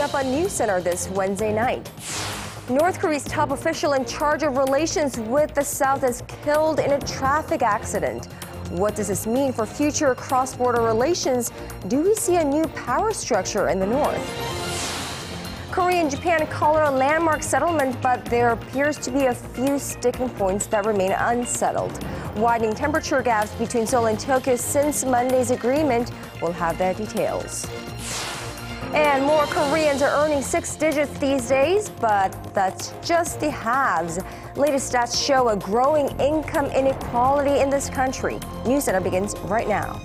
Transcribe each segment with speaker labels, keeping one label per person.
Speaker 1: up on NewsCenter this Wednesday night. North Korea's top official in charge of relations with the South is killed in a traffic accident. What does this mean for future cross-border relations? Do we see a new power structure in the North? Korea and Japan call it a landmark settlement, but there appears to be a few sticking points that remain unsettled. Widening temperature gaps between Seoul and Tokyo since Monday's agreement. We'll have the details. And more Koreans are earning 6 digits these days, but that's just the halves. Latest stats show a growing income inequality in this country. NewsCenter begins right now.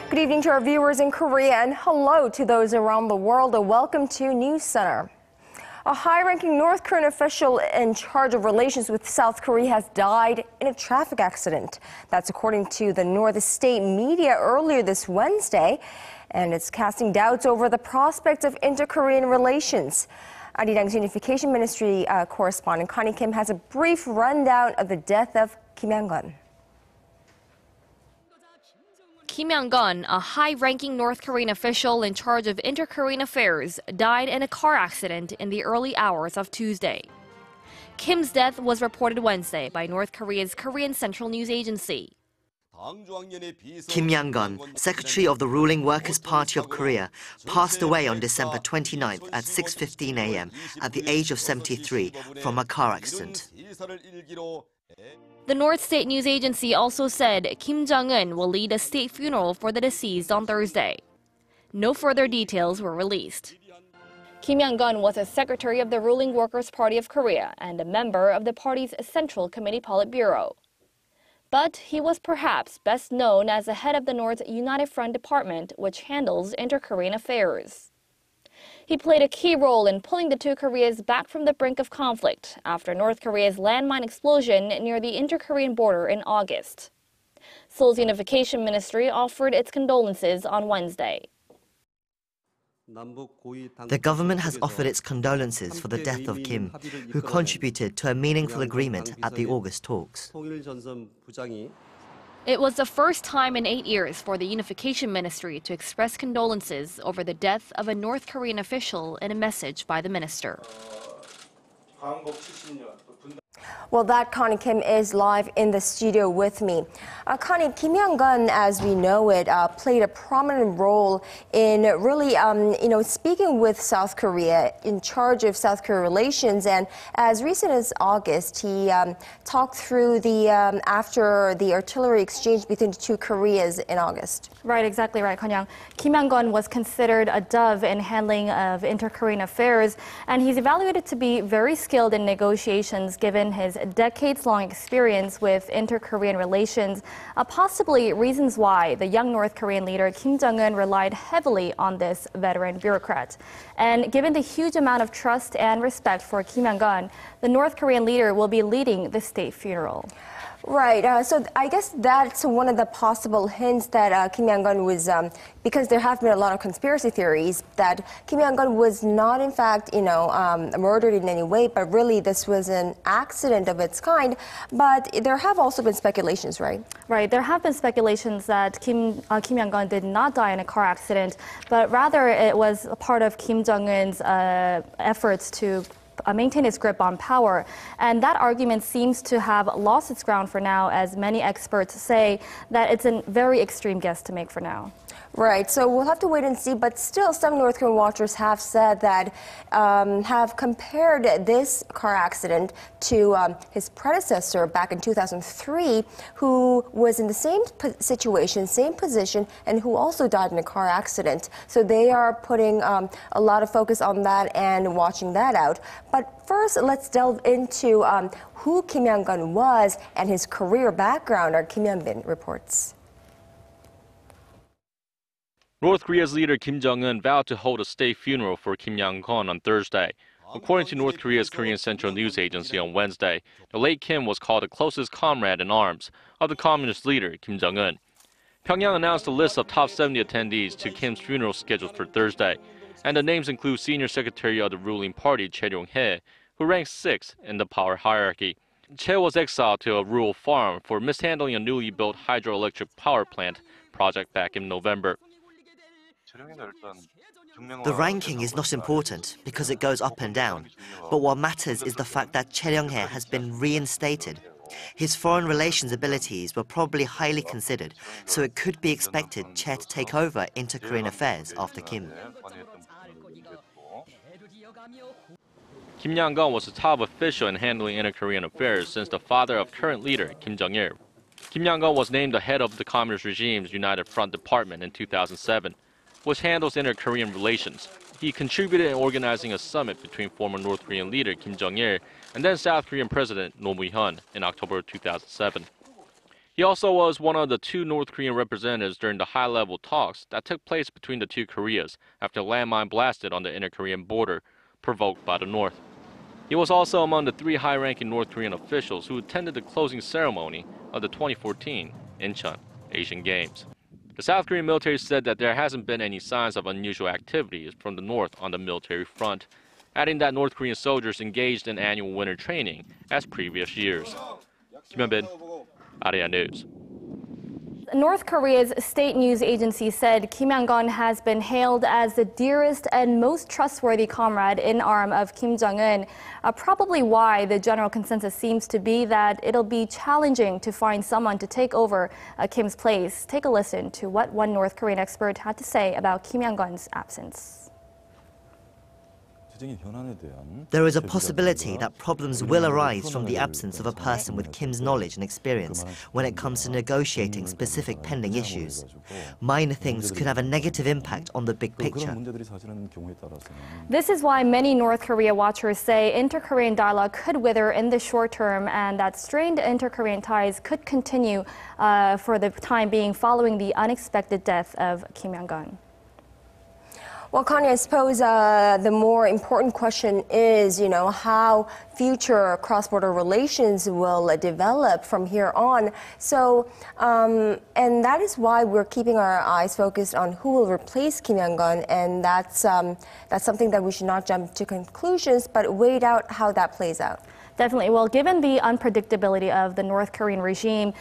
Speaker 1: Good evening to our viewers in Korea and hello to those around the world and welcome to NewsCenter. A high-ranking North Korean official in charge of relations with South Korea has died in a traffic accident. That's according to the North State media earlier this Wednesday, and it's casting doubts over the prospect of inter-Korean relations. Arirang's Unification Ministry correspondent Connie Kim has a brief rundown of the death of Kim Yang-gon.
Speaker 2: Kim Yang-gon, a high-ranking North Korean official in charge of inter-Korean affairs, died in a car accident in the early hours of Tuesday. Kim's death was reported Wednesday by North Korea's Korean Central News Agency.
Speaker 3: Kim Yang-gon, secretary of the ruling Workers' Party of Korea, passed away on December 29th at 6:15 a.m. at the age of 73 from a car accident.
Speaker 2: The North State News Agency also said Kim Jong-un will lead a state funeral for the deceased on Thursday. No further details were released. Kim Yang-gon was a secretary of the ruling Workers' Party of Korea and a member of the party's Central Committee Politburo. But he was perhaps best known as the head of the North's United Front Department, which handles inter-Korean affairs. He played a key role in pulling the two Koreas back from the brink of conflict after North Korea's landmine explosion near the inter-Korean border in August. Seoul's Unification Ministry offered its condolences on Wednesday.
Speaker 3: The government has offered its condolences for the death of Kim, who contributed to a meaningful agreement at the August talks.
Speaker 2: It was the first time in 8 years for the Unification Ministry to express condolences over the death of a North Korean official in a message by the minister.
Speaker 1: Well, that Connie Kim is live in the studio with me. Connie, Kim Yang-gon, as we know it, played a prominent role in really, speaking with South Korea, in charge of South Korea relations. And as recent as August, he talked through the after the artillery exchange between the two Koreas in August.
Speaker 4: Right, exactly right, Kanyang. Kim Yang-gon was considered a dove in handling of inter-Korean affairs, and he's evaluated to be very skilled in negotiations given his decades-long experience with inter-Korean relations, possibly reasons why the young North Korean leader Kim Jong-un relied heavily on this veteran bureaucrat. And given the huge amount of trust and respect for Kim Yang-gon, the North Korean leader will be leading the state funeral.
Speaker 1: Right. So I guess that's one of the possible hints that Kim Yang-gon was, because there have been a lot of conspiracy theories that Kim Yang-gon was not, in fact, murdered in any way, but really this was an accident of its kind. But there have also been speculations, right?
Speaker 4: Right. There have been speculations that Kim Yang-gon did not die in a car accident, but rather it was a part of Kim Jong-un's efforts to maintain its grip on power. And that argument seems to have lost its ground for now, as many experts say that it's a very extreme guess to make for now.
Speaker 1: Right, so we'll have to wait and see, but still some North Korean watchers have said that, have compared this car accident to his predecessor back in 2003, who was in the same situation, same position, and who also died in a car accident. So they are putting a lot of focus on that and watching that out. But first, let's delve into who Kim Yang-gon was and his career background. Our Kim Yang-bin reports.
Speaker 5: North Korea's leader Kim Jong-un vowed to hold a state funeral for Kim Yang-gon on Thursday. According to North Korea's Korean Central News Agency on Wednesday, the late Kim was called the closest comrade in arms of the communist leader Kim Jong-un. Pyongyang announced a list of top 70 attendees to Kim's funeral scheduled for Thursday, and the names include Senior Secretary of the ruling party Che Ryong-hae, who ranks 6th in the power hierarchy. Che was exiled to a rural farm for mishandling a newly built hydroelectric power plant project back in November.
Speaker 3: The ranking is not important because it goes up and down, but what matters is the fact that Che Ryong-hae has been reinstated. His foreign relations abilities were probably highly considered, so it could be expected Che to take over inter-Korean affairs after Kim.
Speaker 5: Kim Yang-gon was the top official in handling inter-Korean affairs since the father of current leader Kim Jong-il. Kim Yang-gon was named the head of the Communist regime's United Front Department in 2007, which handles inter-Korean relations. He contributed in organizing a summit between former North Korean leader Kim Jong-il and then South Korean President Roh Moo-hyun in October 2007. He also was one of the 2 North Korean representatives during the high-level talks that took place between the 2 Koreas after a landmine blasted on the inter-Korean border, provoked by the North. He was also among the 3 high-ranking North Korean officials who attended the closing ceremony of the 2014 Incheon Asian Games. The South Korean military said that there hasn't been any signs of unusual activities from the North on the military front, adding that North Korean soldiers engaged in annual winter training as previous years. Kim Yang-bin, Arirang News.
Speaker 4: North Korea's state news agency said Kim Yang-gon has been hailed as the dearest and most trustworthy comrade in arm of Kim Jong-un, probably why the general consensus seems to be that it'll be challenging to find someone to take over Kim's place. Take a listen to what one North Korean expert had to say about Kim Yang-gon's absence.
Speaker 3: There is a possibility that problems will arise from the absence of a person with Kim's knowledge and experience when it comes to negotiating specific pending issues. Minor things could have a negative impact on the big picture.
Speaker 4: This is why many North Korea watchers say inter-Korean dialogue could wither in the short term and that strained inter-Korean ties could continue for the time being following the unexpected death of Kim Yang-gon.
Speaker 1: Well, Connie, I suppose the more important question is, how future cross-border relations will develop from here on. So, and that is why we're keeping our eyes focused on who will replace Kim Yang-gon, and that's something that we should not jump to conclusions, but wait out how that plays out.
Speaker 4: Definitely. Well, given the unpredictability of the North Korean regime,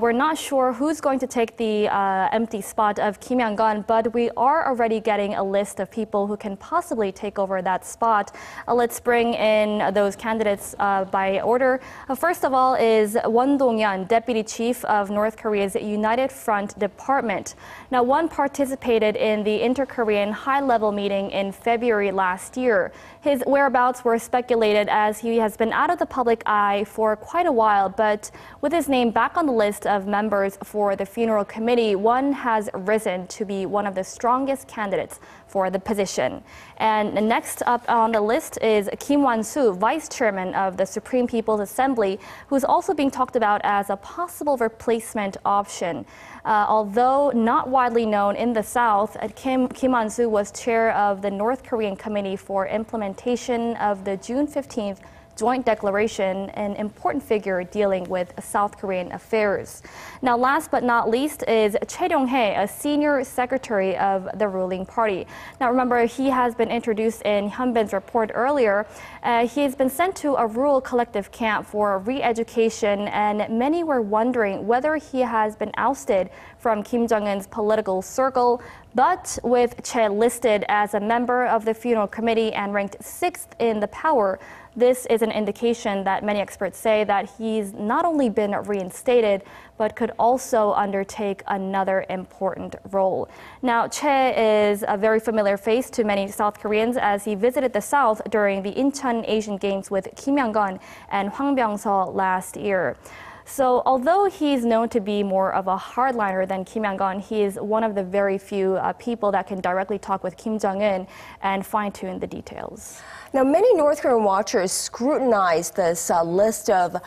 Speaker 4: we're not sure who's going to take the empty spot of Kim Yang-gon, but we are already getting a list of people who can possibly take over that spot. Let's bring in those candidates by order. First of all is Won Dong-yeon, Deputy Chief of North Korea's United Front Department. Now, Won participated in the inter-Korean high-level meeting in February last year. His whereabouts were speculated as he has been out of the public eye for quite a while, but with his name back on the list of members for the funeral committee, Won has risen to be one of the strongest candidates for the position. And next up on the list is Kim Won-soo, Vice Chairman of the Supreme People's Assembly, who's also being talked about as a possible replacement option. Although not widely known in the South, Kim Won-soo was chair of the North Korean Committee for Implementation of the June 15th Joint Declaration, an important figure dealing with South Korean affairs. Now, last but not least is Che Ryong-hae, a senior secretary of the ruling party. Now, remember, he has been introduced in Hyunbin's report earlier. He has been sent to a rural collective camp for re-education, and many were wondering whether he has been ousted from Kim Jong-un's political circle. But with Che listed as a member of the funeral committee and ranked 6th in the power, this is an indication that many experts say that he's not only been reinstated, but could also undertake another important role. Now, Che is a very familiar face to many South Koreans as he visited the South during the Incheon Asian Games with Kim Yang-gon and Hwang Byung-se last year. So although he's known to be more of a hardliner than Kim Yang-gon, he is one of the very few people that can directly talk with Kim Jong-un and fine-tune the details.
Speaker 1: Now, many North Korean watchers scrutinize this list of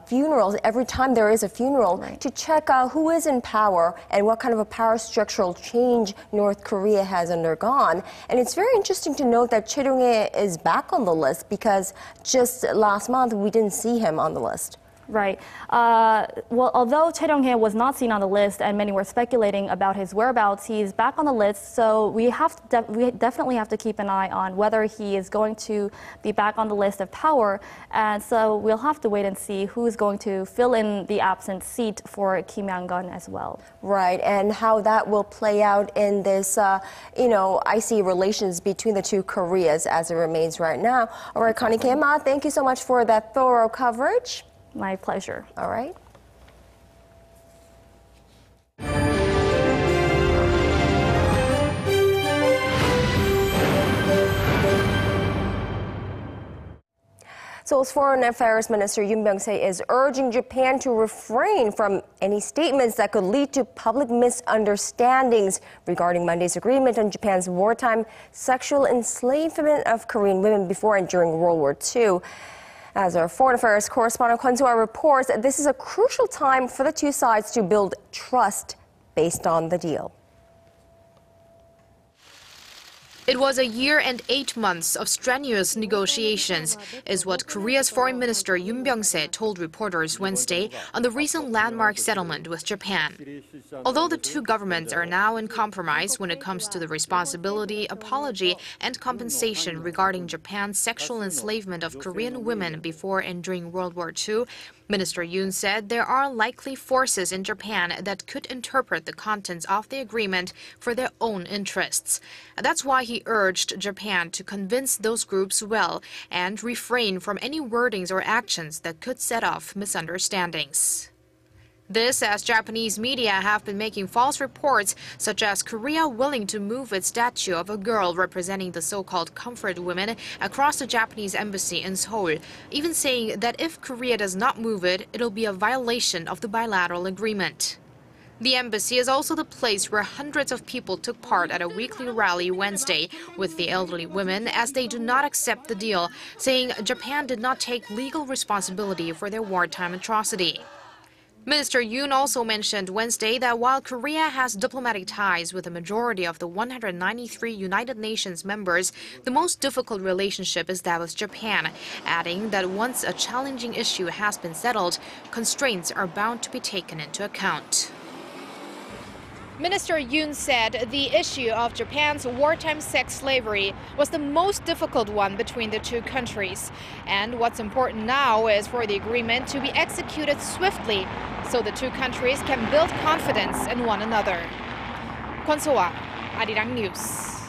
Speaker 1: funerals every time there is a funeral to check who is in power and what kind of a power structural change North Korea has undergone. And it's very interesting to note that Che Ryong-hae is back on the list because just last month we didn't see him on the list.
Speaker 4: Right. Well, although Chae Dong-hye was not seen on the list and many were speculating about his whereabouts, he's back on the list. So we definitely have to keep an eye on whether he is going to be back on the list of power. And so we'll have to wait and see who's going to fill in the absent seat for Kim Yang-gon as well.
Speaker 1: Right, and how that will play out in this, icy relations between the two Koreas as it remains right now. All right, Connie Kim, thank you so much for that thorough coverage.
Speaker 4: My pleasure.
Speaker 1: All right. Seoul's Foreign Affairs Minister Byungse is urging Japan to refrain from any statements that could lead to public misunderstandings regarding Monday's agreement on Japan's wartime sexual enslavement of Korean women before and during World War II. As our foreign affairs correspondent Kwon So-ah reports, this is a crucial time for the two sides to build trust based on the deal.
Speaker 6: It was a year and 8 months of strenuous negotiations, is what Korea's Foreign Minister Byungse told reporters Wednesday on the recent landmark settlement with Japan. Although the two governments are now in compromise when it comes to the responsibility, apology, and compensation regarding Japan's sexual enslavement of Korean women before and during World War II, Minister Yoon said there are likely forces in Japan that could interpret the contents of the agreement for their own interests. That's why he urged Japan to convince those groups well and refrain from any wordings or actions that could set off misunderstandings. This as Japanese media have been making false reports, such as Korea willing to move its statue of a girl representing the so-called comfort women across the Japanese embassy in Seoul, even saying that if Korea does not move it, it'll be a violation of the bilateral agreement. The embassy is also the place where hundreds of people took part at a weekly rally Wednesday with the elderly women as they do not accept the deal, saying Japan did not take legal responsibility for their wartime atrocity. Minister Yoon also mentioned Wednesday that while Korea has diplomatic ties with the majority of the 193 United Nations members, the most difficult relationship is that with Japan, adding that once a challenging issue has been settled, constraints are bound to be taken into account. Minister Yoon said the issue of Japan's wartime sex slavery was the most difficult one between the two countries. And what's important now is for the agreement to be executed swiftly so the two countries can build confidence in one another. Kwon So-ah, Arirang News.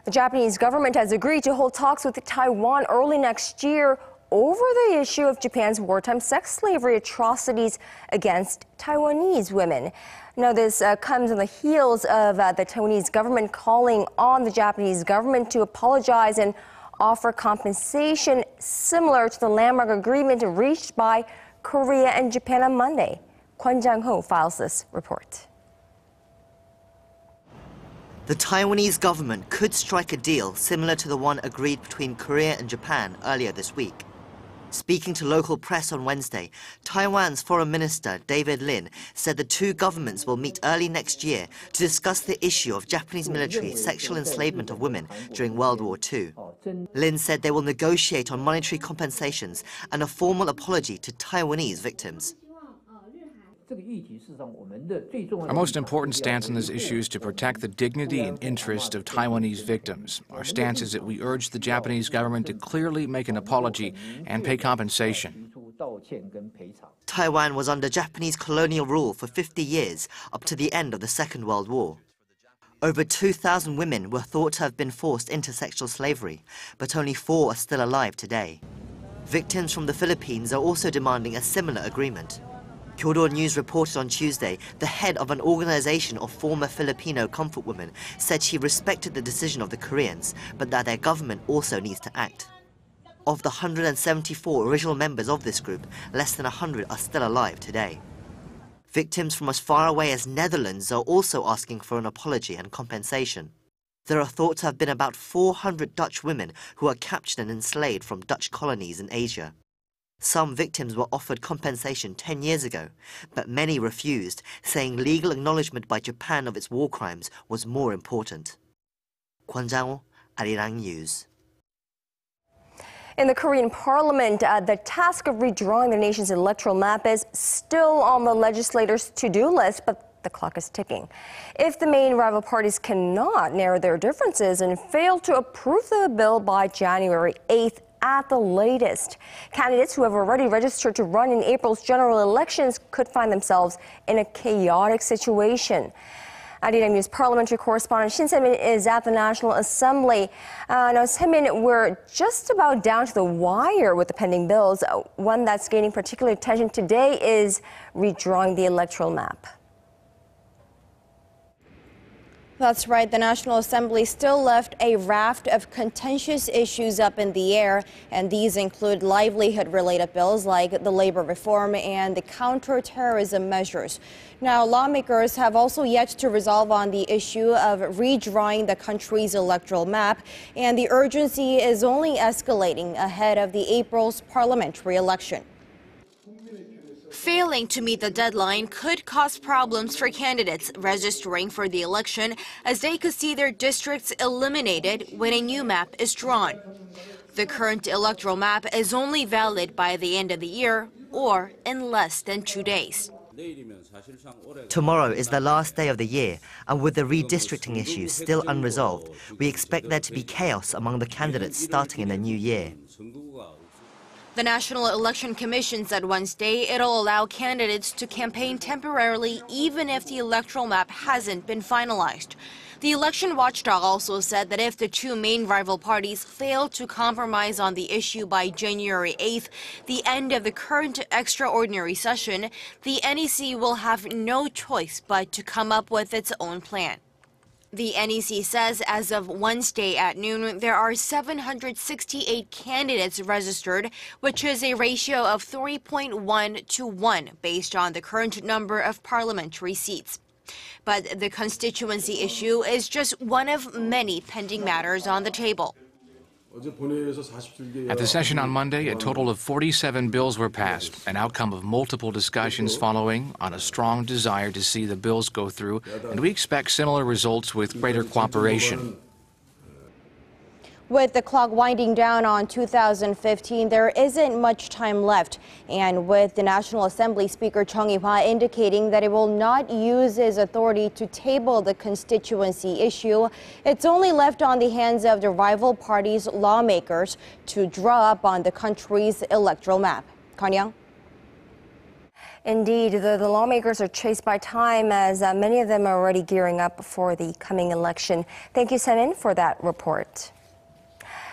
Speaker 1: The Japanese government has agreed to hold talks with Taiwan early next year over the issue of Japan's wartime sex slavery atrocities against Taiwanese women. Now, this comes on the heels of the Taiwanese government calling on the Japanese government to apologize and offer compensation similar to the landmark agreement reached by Korea and Japan on Monday. Kwon Jang-ho files this report.
Speaker 3: The Taiwanese government could strike a deal similar to the one agreed between Korea and Japan earlier this week. Speaking to local press on Wednesday, Taiwan's Foreign Minister David Lin said the two governments will meet early next year to discuss the issue of Japanese military sexual enslavement of women during World War II. Lin said they will negotiate on monetary compensations and a formal apology to Taiwanese victims.
Speaker 7: Our most important stance on this issue is to protect the dignity and interest of Taiwanese victims. Our stance is that we urge the Japanese government to clearly make an apology and pay compensation.
Speaker 3: Taiwan was under Japanese colonial rule for 50 years, up to the end of the Second World War. Over 2,000 women were thought to have been forced into sexual slavery, but only 4 are still alive today. Victims from the Philippines are also demanding a similar agreement. Kyodo News reported on Tuesday the head of an organization of former Filipino comfort women said she respected the decision of the Koreans, but that their government also needs to act. Of the 174 original members of this group, less than 100 are still alive today. Victims from as far away as Netherlands are also asking for an apology and compensation. There are thought to have been about 400 Dutch women who were captured and enslaved from Dutch colonies in Asia. Some victims were offered compensation 10 years ago, but many refused, saying legal acknowledgement by Japan of its war crimes was more important. Kwon Jang-ho, Arirang News.
Speaker 1: In the Korean parliament, the task of redrawing the nation's electoral map is still on the legislators' to-do list, but the clock is ticking. If the main rival parties cannot narrow their differences and fail to approve the bill by January 8th at the latest, candidates who have already registered to run in April's general elections could find themselves in a chaotic situation. Arirang News parliamentary correspondent Shin Se-min is at the National Assembly. Now, Se-min, we're just about down to the wire with the pending bills. One that's gaining particular attention today is redrawing the electoral map.
Speaker 8: That's right. The National Assembly still left a raft of contentious issues up in the air, and these include livelihood-related bills like the labor reform and the counterterrorism measures. Now, lawmakers have also yet to resolve on the issue of redrawing the country's electoral map, and the urgency is only escalating ahead of the April's parliamentary election. Failing to meet the deadline could cause problems for candidates registering for the election, as they could see their districts eliminated when a new map is drawn. The current electoral map is only valid by the end of the year, or in less than 2 days.
Speaker 3: Tomorrow is the last day of the year, and with the redistricting issue still unresolved, we expect there to be chaos among the candidates starting in the new year.
Speaker 8: The National Election Commission said Wednesday it'll allow candidates to campaign temporarily even if the electoral map hasn't been finalized. The election watchdog also said that if the two main rival parties fail to compromise on the issue by January 8th, the end of the current extraordinary session, the NEC will have no choice but to come up with its own plan. The NEC says as of Wednesday at noon, there are 768 candidates registered, which is a ratio of 3.1 to 1 based on the current number of parliamentary seats. But the constituency issue is just one of many pending matters on the table.
Speaker 7: At the session on Monday, a total of 47 bills were passed, an outcome of multiple discussions following on a strong desire to see the bills go through, and we expect similar results with greater cooperation.
Speaker 8: With the clock winding down on 2015, there isn't much time left. And with the National Assembly Speaker Chung Ih-hwa indicating that it will not use his authority to table the constituency issue, it's only left on the hands of the rival parties' lawmakers to draw up on the country's electoral map. Connie Kim.
Speaker 1: Indeed, the lawmakers are chased by time as many of them are already gearing up for the coming election. Thank you, Se-min, for that report.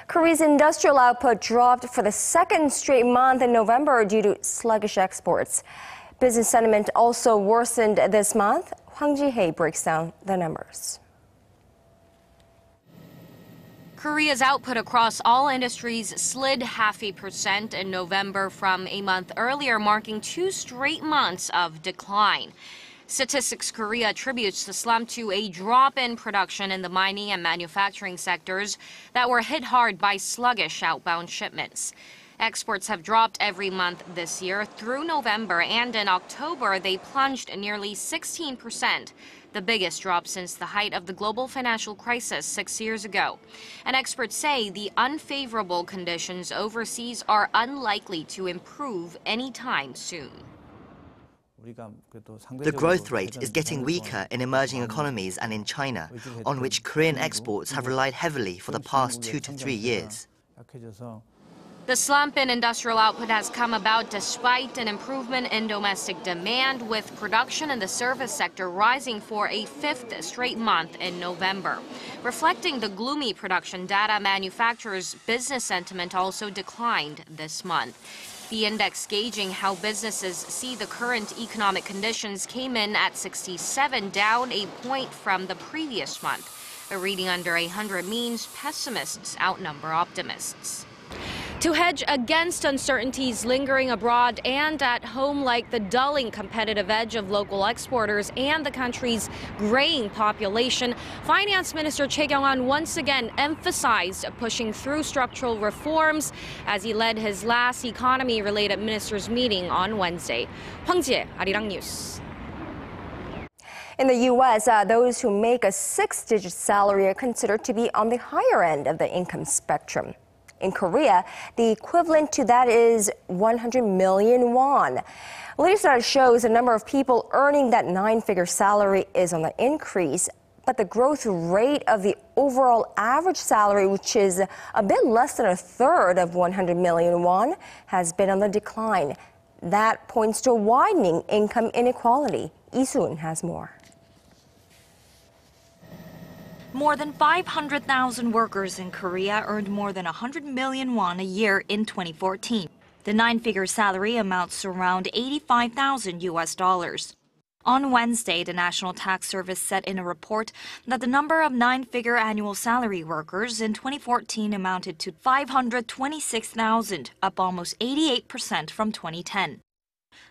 Speaker 1: Korea's industrial output dropped for the second straight month in November due to sluggish exports. Business sentiment also worsened this month. Hwang Ji-hae breaks down the numbers.
Speaker 2: Korea's output across all industries slid 0.5% in November from a month earlier, marking 2 straight months of decline. Statistics Korea attributes the slump to a drop in production in the mining and manufacturing sectors that were hit hard by sluggish outbound shipments. Exports have dropped every month this year through November, and in October they plunged nearly 16%, the biggest drop since the height of the global financial crisis 6 years ago. And experts say the unfavorable conditions overseas are unlikely to improve anytime soon.
Speaker 3: The growth rate is getting weaker in emerging economies and in China, on which Korean exports have relied heavily for the past 2 to 3 years.
Speaker 2: The slump in industrial output has come about despite an improvement in domestic demand, with production in the service sector rising for a 5th straight month in November. Reflecting the gloomy production data, manufacturers' business sentiment also declined this month. The index gauging how businesses see the current economic conditions came in at 67, down a point from the previous month. A reading under 100 means pessimists outnumber optimists. To hedge against uncertainties lingering abroad and at home, like the dulling competitive edge of local exporters and the country's graying population, Finance Minister Choi Kyung-han once again emphasized pushing through structural reforms as he led his last economy-related ministers' meeting on Wednesday. Hwang Ji-hae, Arirang News.
Speaker 1: In the U.S., those who make a 6-digit salary are considered to be on the higher end of the income spectrum. In Korea, the equivalent to that is 100 million won. Latest data shows the number of people earning that 9-figure salary is on the increase, but the growth rate of the overall average salary, which is a bit less than a third of 100 million won, has been on the decline. That points to a widening income inequality. Lee-soon has more.
Speaker 9: More than 500,000 workers in Korea earned more than 100 million won a year in 2014. The 9-figure salary amounts to around $85,000. On Wednesday, the National Tax Service said in a report that the number of 9-figure annual salary workers in 2014 amounted to 526,000, up almost 88% from 2010.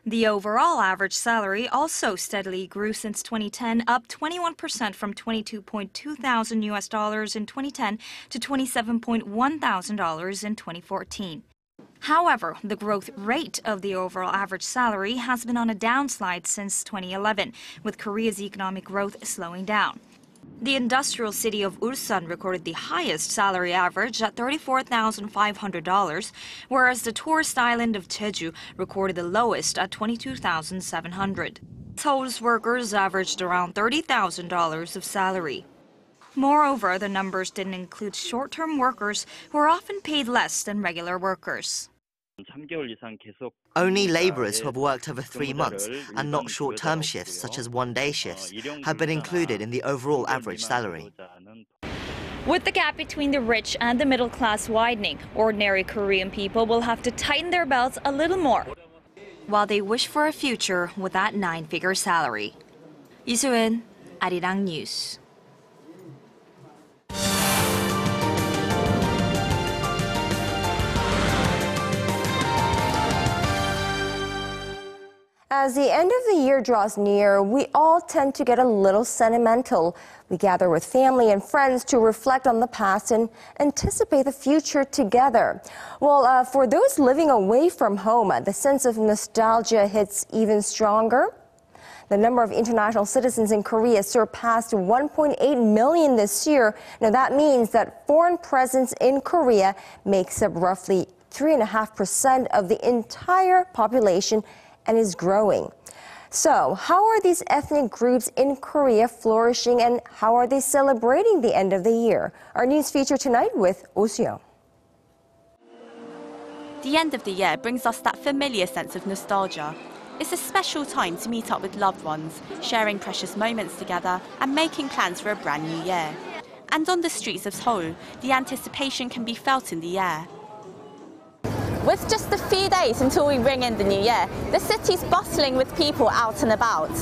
Speaker 9: The overall average salary also steadily grew since 2010, up 21% from $22,200 in 2010 to $27,100 in 2014. However, the growth rate of the overall average salary has been on a downslide since 2011, with Korea's economic growth slowing down. The industrial city of Ulsan recorded the highest salary average at $34,500, whereas the tourist island of Jeju recorded the lowest at $22,700. Seoul's workers averaged around $30,000 of salary. Moreover, the numbers didn't include short-term workers who are often paid less than regular workers.
Speaker 3: Only labourers who have worked over 3 months and not short-term shifts, such as one-day shifts, have been included in the overall average salary.
Speaker 9: With the gap between the rich and the middle class widening, ordinary Korean people will have to tighten their belts a little more, while they wish for a future with that 9-figure salary. Lee-soon, Arirang News.
Speaker 1: As the end of the year draws near, we all tend to get a little sentimental. We gather with family and friends to reflect on the past and anticipate the future together. Well, for those living away from home, the sense of nostalgia hits even stronger. The number of international citizens in Korea surpassed 1.8 million this year. Now, that means that foreign presence in Korea makes up roughly 3.5% of the entire population and is growing. So, how are these ethnic groups in Korea flourishing and how are they celebrating the end of the year? Our news feature tonight with Oh Soo-young.
Speaker 10: The end of the year brings us that familiar sense of nostalgia. It's a special time to meet up with loved ones, sharing precious moments together and making plans for a brand new year. And on the streets of Seoul, the anticipation can be felt in the air.
Speaker 11: With just a few days until we ring in the new year, the city's bustling with people out and about.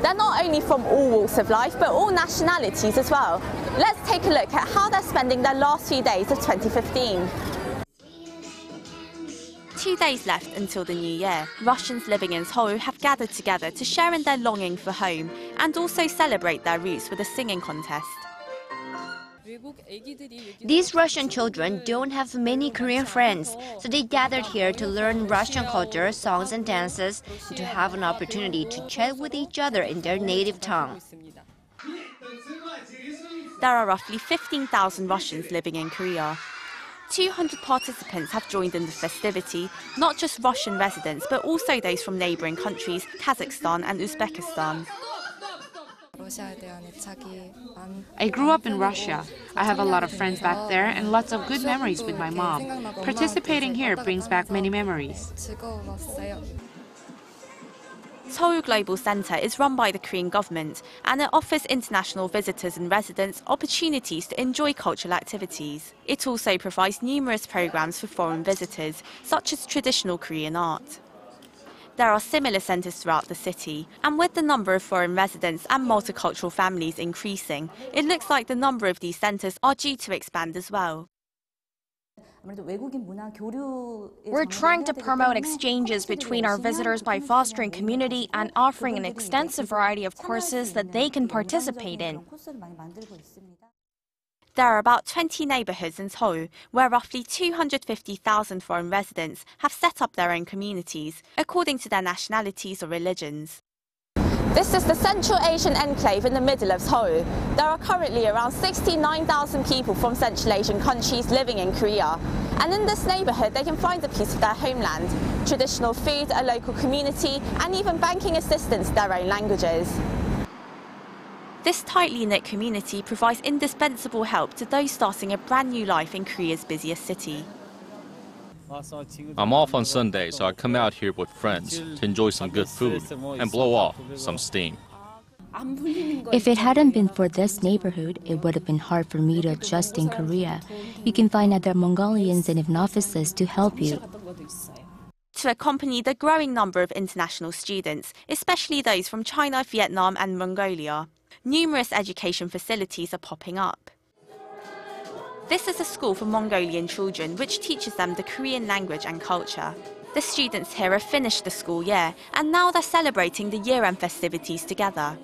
Speaker 11: They're not only from all walks of life, but all nationalities as well. Let's take a look at how they're spending their last few days of 2015.
Speaker 10: 2 days left until the new year. Russians living in Seoul have gathered together to share in their longing for home and also celebrate their roots with a singing contest.
Speaker 12: These Russian children don't have many Korean friends, so they gathered here to learn Russian culture, songs and dances, and to have an opportunity to chat with each other in their native tongue.
Speaker 10: There are roughly 15,000 Russians living in Korea. 200 participants have joined in the festivity, not just Russian residents, but also those from neighbouring countries, Kazakhstan and Uzbekistan.
Speaker 13: I grew up in Russia. I have a lot of friends back there and lots of good memories with my mom. Participating here brings back many memories.
Speaker 10: Seoul Global Center is run by the Korean government and it offers international visitors and residents opportunities to enjoy cultural activities. It also provides numerous programs for foreign visitors, such as traditional Korean art. There are similar centres throughout the city, and with the number of foreign residents and multicultural families increasing, it looks like the number of these centres are due to expand as well.
Speaker 2: We're trying to promote exchanges between our visitors by fostering community and offering an extensive variety of courses that they can participate in.
Speaker 10: There are about 20 neighbourhoods in Seoul where roughly 250,000 foreign residents have set up their own communities, according to their nationalities or religions.
Speaker 11: This is the Central Asian enclave in the middle of Seoul. There are currently around 69,000 people from Central Asian countries living in Korea. And in this neighbourhood, they can find a piece of their homeland, traditional food, a local community, and even banking assistance in their own languages.
Speaker 10: This tightly knit community provides indispensable help to those starting a brand new life in Korea's busiest city.
Speaker 5: I'm off on Sunday, so I come out here with friends to enjoy some good food and blow off some steam.
Speaker 14: If it hadn't been for this neighborhood, it would have been hard for me to adjust in Korea. You can find other Mongolians and hypno offices to help you.
Speaker 10: To accompany the growing number of international students, especially those from China, Vietnam and Mongolia, numerous education facilities are popping up. This is a school for Mongolian children which teaches them the Korean language and culture. The students here have finished the school year and now they're celebrating the year-end festivities together.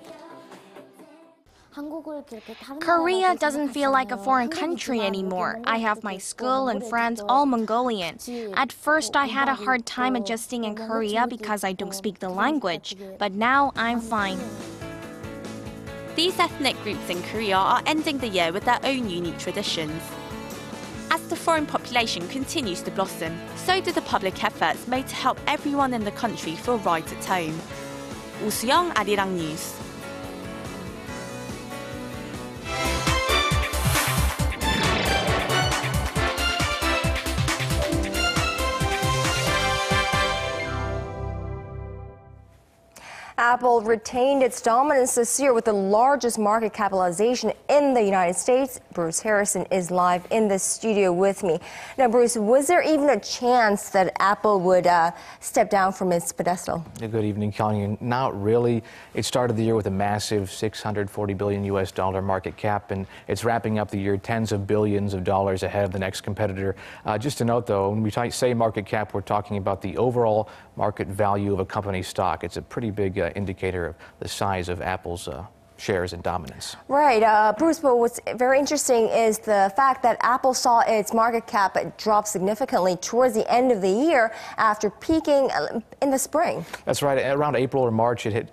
Speaker 15: Korea doesn't feel like a foreign country anymore. I have my school and friends all Mongolian. At first I had a hard time adjusting in Korea because I don't speak the language, but now I'm fine.
Speaker 10: These ethnic groups in Korea are ending the year with their own unique traditions. As the foreign population continues to blossom, so do the public efforts made to help everyone in the country feel right at home. Woo Soo-young, Arirang News.
Speaker 1: Apple retained its dominance this year with the largest market capitalization in the United States. Bruce Harrison is live in the studio with me. Now, Bruce, was there even a chance that Apple would step down from its pedestal?
Speaker 7: Good evening, Connie. Not really. It started the year with a massive $640 billion US market cap, and it's wrapping up the year tens of billions of dollars ahead of the next competitor. Just to note, though, when we say market cap, we're talking about the overall market value of a company's stock. It's a pretty big indicator of the size of Apple's shares and dominance.
Speaker 1: Right. Bruce, but what's very interesting is the fact that Apple saw its market cap drop significantly towards the end of the year after peaking in the spring.
Speaker 7: That's right. Around April or March, it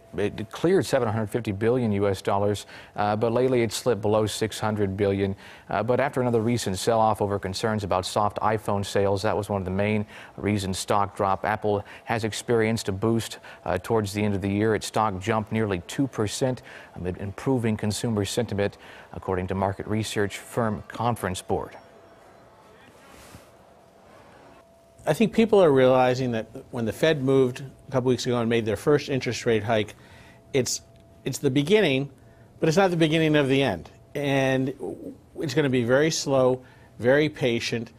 Speaker 7: cleared $750 billion US dollars, but lately it slipped below $600 billion. But after another recent sell-off over concerns about soft iPhone sales, that was one of the main reasons stock dropped. Apple has experienced a boost towards the end of the year. Its stock jumped nearly 2% amid improving consumer sentiment, according to market research firm Conference Board.
Speaker 16: I think people are realizing that when the Fed moved a couple weeks ago and made their first interest rate hike, it's the beginning, but it's not the beginning of the end. And it's going to be very slow, very patient.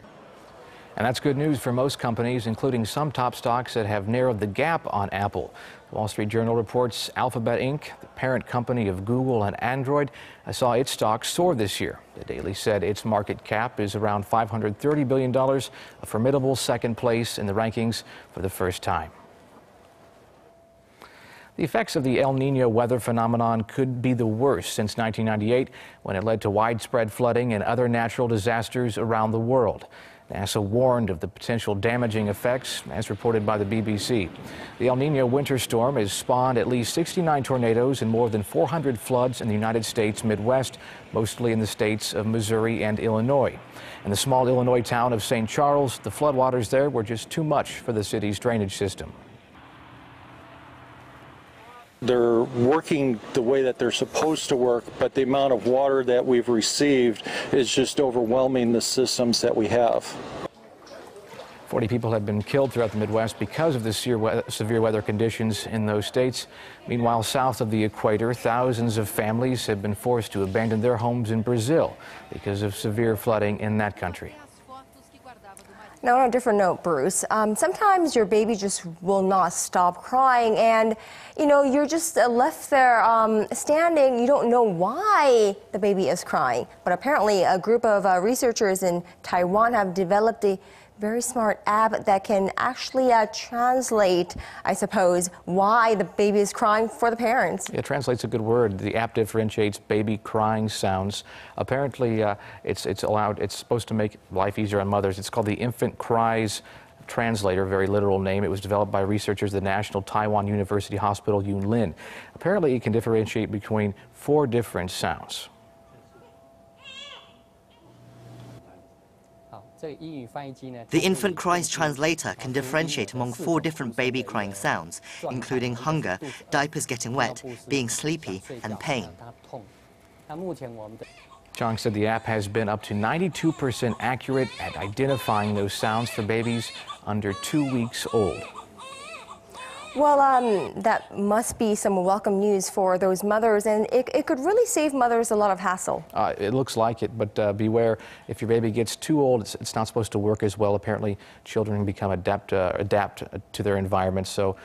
Speaker 7: And that's good news for most companies, including some top stocks that have narrowed the gap on Apple. The Wall Street Journal reports Alphabet Inc., the parent company of Google and Android, saw its stock soar this year. The Daily said its market cap is around $530 billion, a formidable second place in the rankings for the first time. The effects of the El Nino weather phenomenon could be the worst since 1998, when it led to widespread flooding and other natural disasters around the world. NASA warned of the potential damaging effects, as reported by the BBC. The El Nino winter storm has spawned at least 69 tornadoes and more than 400 floods in the United States Midwest, mostly in the states of Missouri and Illinois. In the small Illinois town of St. Charles, the floodwaters there were just too much for the city's drainage system.
Speaker 17: They're working the way that they're supposed to work, but the amount of water that we've received is just overwhelming the systems that we have.
Speaker 7: 40 people have been killed throughout the Midwest because of the severe weather conditions in those states. Meanwhile, south of the equator, thousands of families have been forced to abandon their homes in Brazil because of severe flooding in that country.
Speaker 1: Now, on a different note, Bruce, sometimes your baby just will not stop crying, and you're just left there standing. You don't know why the baby is crying. But apparently a group of researchers in Taiwan have developed a very smart app that can actually translate, I suppose, why the baby is crying for the parents.
Speaker 7: It translates a good word. The app differentiates baby crying sounds. Apparently, it's supposed to make life easier on mothers. It's called the Infant Cries Translator, very literal name. It was developed by researchers at the National Taiwan University Hospital Yunlin. Apparently, it can differentiate between 4 different sounds.
Speaker 3: The infant cries translator can differentiate among 4 different baby crying sounds, including hunger, diapers getting wet, being sleepy, and pain.
Speaker 7: Chang said the app has been up to 92% accurate at identifying those sounds for babies under 2 weeks old.
Speaker 1: Well, that must be some welcome news for those mothers, and it could really save mothers a lot of hassle.
Speaker 7: It looks like it, but beware, if your baby gets too old, it's not supposed to work as well. Apparently, children become adapt to their environment, so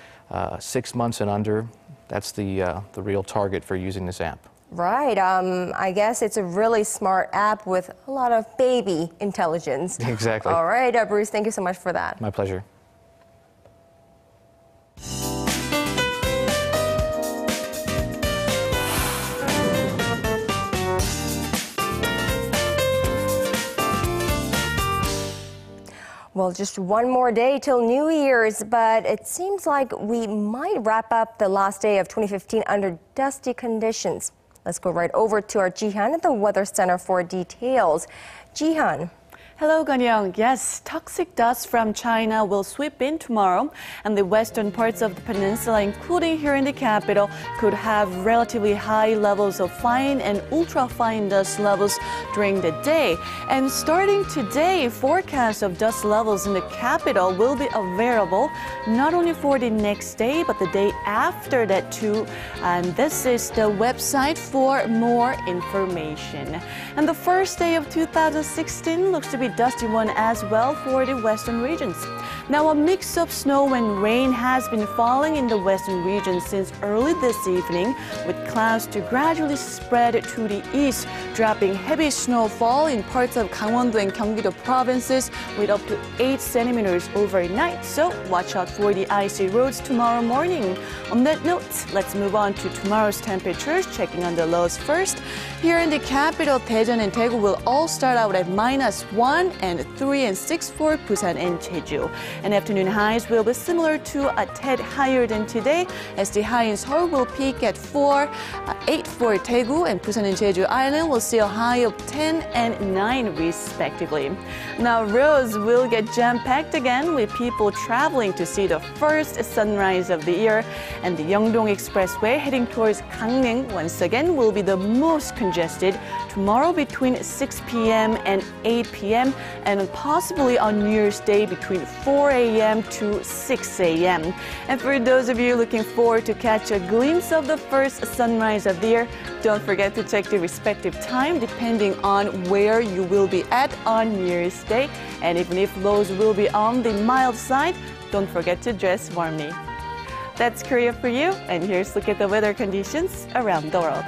Speaker 7: 6 months and under, that's the real target for using this app.
Speaker 1: Right. I guess it's a really smart app with a lot of baby intelligence.
Speaker 7: Exactly.
Speaker 1: All right, Bruce, thank you so much for that.
Speaker 7: My pleasure.
Speaker 1: Well, just one more day till New Year's, but it seems like we might wrap up the last day of 2015 under dusty conditions. Let's go right over to our Jihan at the Weather Center for details. Jihan.
Speaker 18: Hello, Yong. Yes, toxic dust from China will sweep in tomorrow, and the western parts of the peninsula, including here in the capital, could have relatively high levels of fine and ultra-fine dust levels during the day. And starting today, forecasts of dust levels in the capital will be available not only for the next day, but the day after that too. And this is the website for more information. And the first day of 2016 looks to be dusty one as well for the western regions. Now, a mix of snow and rain has been falling in the western region since early this evening, with clouds to gradually spread to the east, dropping heavy snowfall in parts of Gangwon-do and Gyeonggi-do provinces with up to 8 centimeters overnight. So watch out for the icy roads tomorrow morning. On that note, let's move on to tomorrow's temperatures, checking on the lows first. Here in the capital, Daejeon and Daegu will all start out at -1 and 3 and 6 for Busan and Jeju. And afternoon highs will be similar to a tad higher than today, as the high in Seoul will peak at 4, 8 for Daegu, and Busan and Jeju Island will see a high of 10 and 9 respectively. Now, roads will get jam-packed again with people traveling to see the first sunrise of the year, and the Yeongdong Expressway heading towards Gangneung once again will be the most congested tomorrow between 6 p.m. and 8 p.m. and possibly on New Year's Day between 4 a.m. to 6 a.m. And for those of you looking forward to catch a glimpse of the first sunrise of the year, don't forget to check the respective time depending on where you will be at on New Year's Day. And even if those will be on the mild side, don't forget to dress warmly. That's Korea for you, and here's a look at the weather conditions around the world.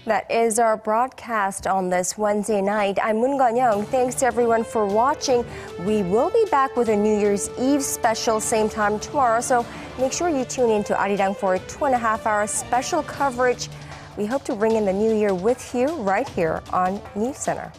Speaker 1: That is our broadcast on this Wednesday night. I'm Yong Yong. Thanks to everyone for watching. We will be back with a New Year's Eve special same time tomorrow, so make sure you tune in to Arirang for a 2.5-hour special coverage. We hope to ring in the new year with you right here on News Center.